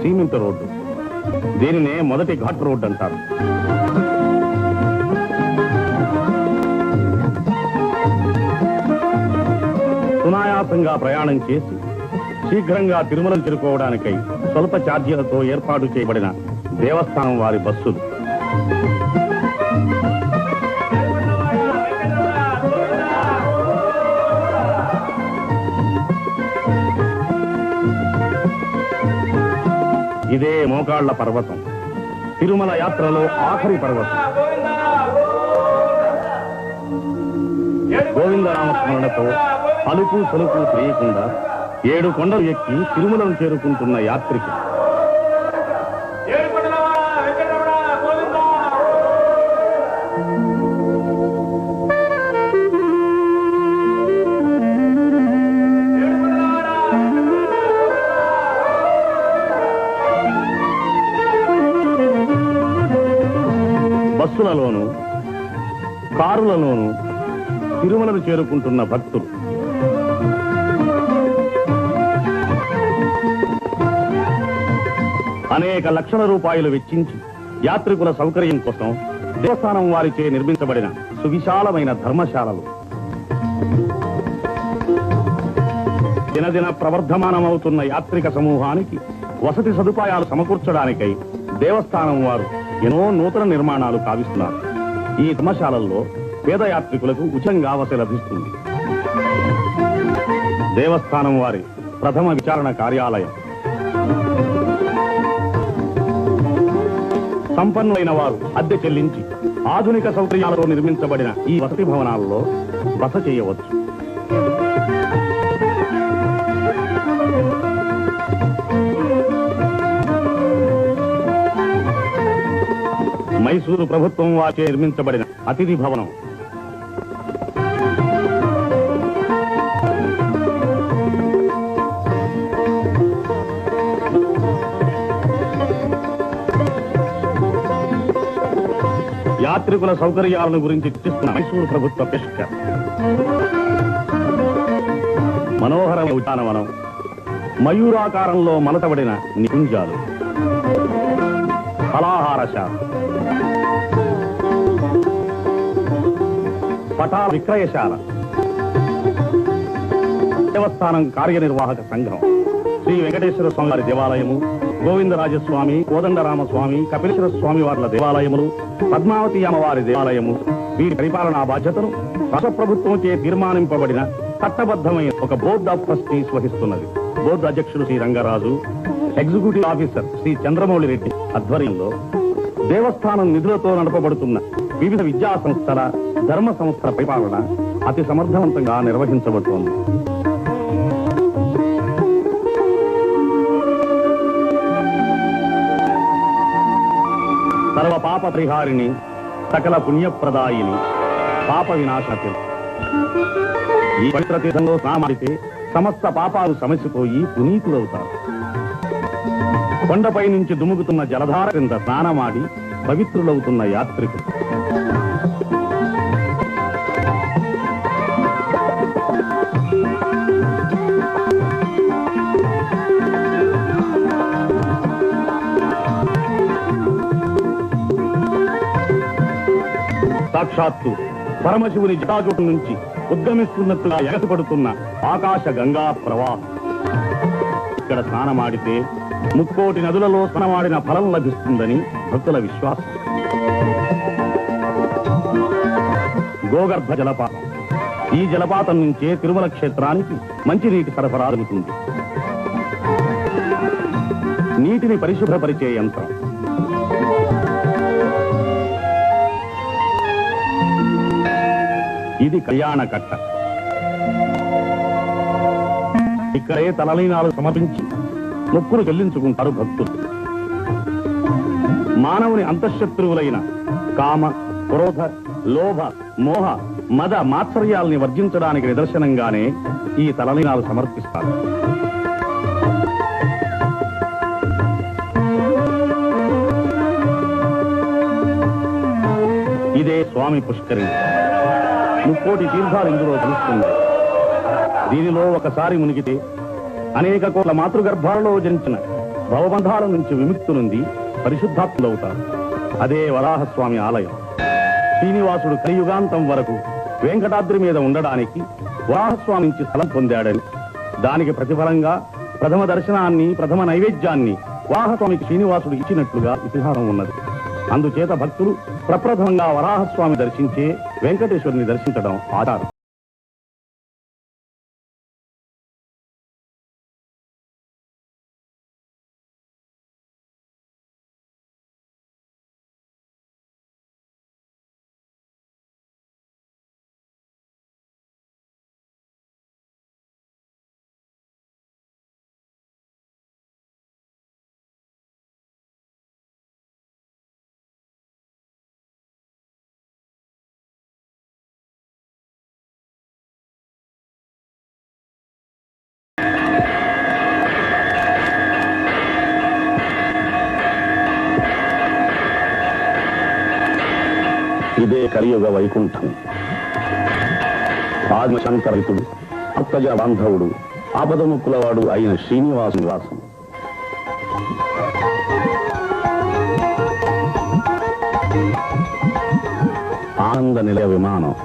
Cement road. దీనినే మొదటి ghat road అంటారు. సునాయాసంగా ప్రయాణం చేసి శీఘ్రంగా తిరుమలను చేరుకోవడానికై స్వల్ప ఛార్జీలతో ఏర్పాటు చేయబడిన దేవస్థానం వారి బస్సులు. ఇదే మోకాళ్ల పర్వతం, తిరుమల యాత్రలో ఆఖరి పర్వతం. గోవిందనామస్మరణతో అలుపు సలుపు తెలియకుండా 7 కొండలు ఎక్కి తిరుమలను చేరుకుంటున్న యాత్రికి బస్సులలోనూ కారులలోనూ తిరుమలను చేరుకుంటున్న భక్తులు. అనేక లక్షల రూపాయలు వెచ్చించి యాత్రికుల సౌకర్యం కోసం దేవస్థానం వారిచే నిర్మించబడిన సువిశాలమైన ధర్మశాలలు. దినదిన ప్రవర్ధమానమవుతున్న యాత్రిక సమూహానికి వసతి సదుపాయాలు సమకూర్చడానికై దేవస్థానం వారు ఎన్నో నూతన నిర్మాణాలు కావిస్తున్నారు. ఈ ధర్మశాలల్లో పేద యాత్రికులకు ఉచితంగా వసతి లభిస్తుంది. దేవస్థానం వారి ప్రథమ విచారణ కార్యాలయం. సంపన్నులైన వారు అద్దె చెల్లించి ఆధునిక సౌకర్యాలతో నిర్మించబడిన ఈ వసతి భవనాల్లో బస చేయవచ్చు. మైసూరు ప్రభుత్వం వాచే నిర్మించబడిన అతిథి భవనం. యాత్రికుల సౌకర్యాలను గురించి చర్చిస్తున్న మైసూరు ప్రభుత్వ పెస్కర్. మనోహర ఉద్యానవనం, మయూరాకారంలో మలతబడిన నికుంజాలు, ఫలాహారశాల, పటా విక్రయశాల, దేవస్థానం కార్యనిర్వాహక సంఘం, శ్రీ వెంకటేశ్వర స్వామి వారి దేవాలయము, గోవిందరాజస్వామి, కోదండరామస్వామి, కపిలేశ్వర స్వామి వార్ల దేవాలయములు, పద్మావతి అమ్మవారి దేవాలయము, వీరి పరిపాలనా బాధ్యతను రాష్ట్ర ప్రభుత్వంచే తీర్మానింపబడిన చట్టబద్ధమైన ఒక బోర్డ్ ఆఫ్ ట్రస్టీస్ వహిస్తున్నది. బోర్డు అధ్యక్షుడు శ్రీ రంగరాజు, ఎగ్జిక్యూటివ్ ఆఫీసర్ శ్రీ చంద్రమౌళి రెడ్డి ఆధ్వర్యంలో దేవస్థానం నిధులతో నడపబడుతున్న వివిధ విద్యా సంస్థల, ధర్మ సంస్థల పరిపాలన అతి సమర్థవంతంగా నిర్వహించబడుతోంది. సర్వ పాప పరిహారిణి, సకల పుణ్యప్రదాయిని, పాప వినాశనతి. ఈ పవిత్ర తీర్థంలో స్నానమాడితే సమస్త పాపాలు సమసిపోయి పునీతులవుతారు. కొండపై నుంచి దుముకుతున్న జలధార క్రింద స్నానమాడి పవిత్రులవుతున్న యాత్రికులు. సాక్షాత్తు పరమశివుని జటాజూటం నుంచి ఉద్గమిస్తున్నట్టుగా ఎగసిపడుతున్న ఆకాశ గంగా ప్రవాహం. ఇక్కడ స్నానమాడితే 30 కోటి నదులలో స్నానమాడిన ఫలం లభిస్తుందని భక్తుల విశ్వాసం. గోగర్భ జలపాతం. ఈ జలపాతం నుంచే తిరుమల క్షేత్రానికి మంచినీటి సరఫరా జరుగుతుంది. నీటిని పరిశుభ్రపరిచే యంత్రం. ఇది కళ్యాణ కట్ట. ఇక్కడే తలలీనాలు సమర్పించి మొక్కులు చెల్లించుకుంటారు భక్తులు. మానవుని అంతఃశత్రువులైన కామ, క్రోధ, లోభ, మోహ, మద, మాత్సర్యాల్ని వర్జించడానికి నిదర్శనంగానే ఈ తలలీనాలు సమర్పిస్తారు. ఇదే స్వామి పుష్కరిణి. 30 కోటి తీర్థాలు ఇందులో తెలుస్తుంది. దీనిలో ఒకసారి మునిగితే అనేక కోట్ల మాతృగర్భాలలో జనించిన భవబంధాల నుంచి విముక్తి నుండి పరిశుద్ధాత్ములవుతారు. అదే వరాహస్వామి ఆలయం. శ్రీనివాసుడు కలియుగాంతం వరకు వెంకటాద్రి మీద ఉండడానికి వరాహస్వామి నుంచి స్థలం పొందాడని, దానికి ప్రతిఫలంగా ప్రథమ దర్శనాన్ని, ప్రథమ నైవేద్యాన్ని వరాహస్వామికి శ్రీనివాసుడు ఇచ్చినట్లుగా ఇతిహాసం ఉన్నది. అందుచేత భక్తులు ప్రప్రథమంగా వరాహస్వామి దర్శించే వెంకటేశ్వరుని దర్శించడం ఆచారం. ఇదే కలియుగ వైకుంఠం. ఆదిశంకరితుడు, అత్తజ బాంధవుడు, ఆపదముక్కులవాడు అయిన శ్రీనివాసు నివాసం. ఆనంద నిలయ విమానం.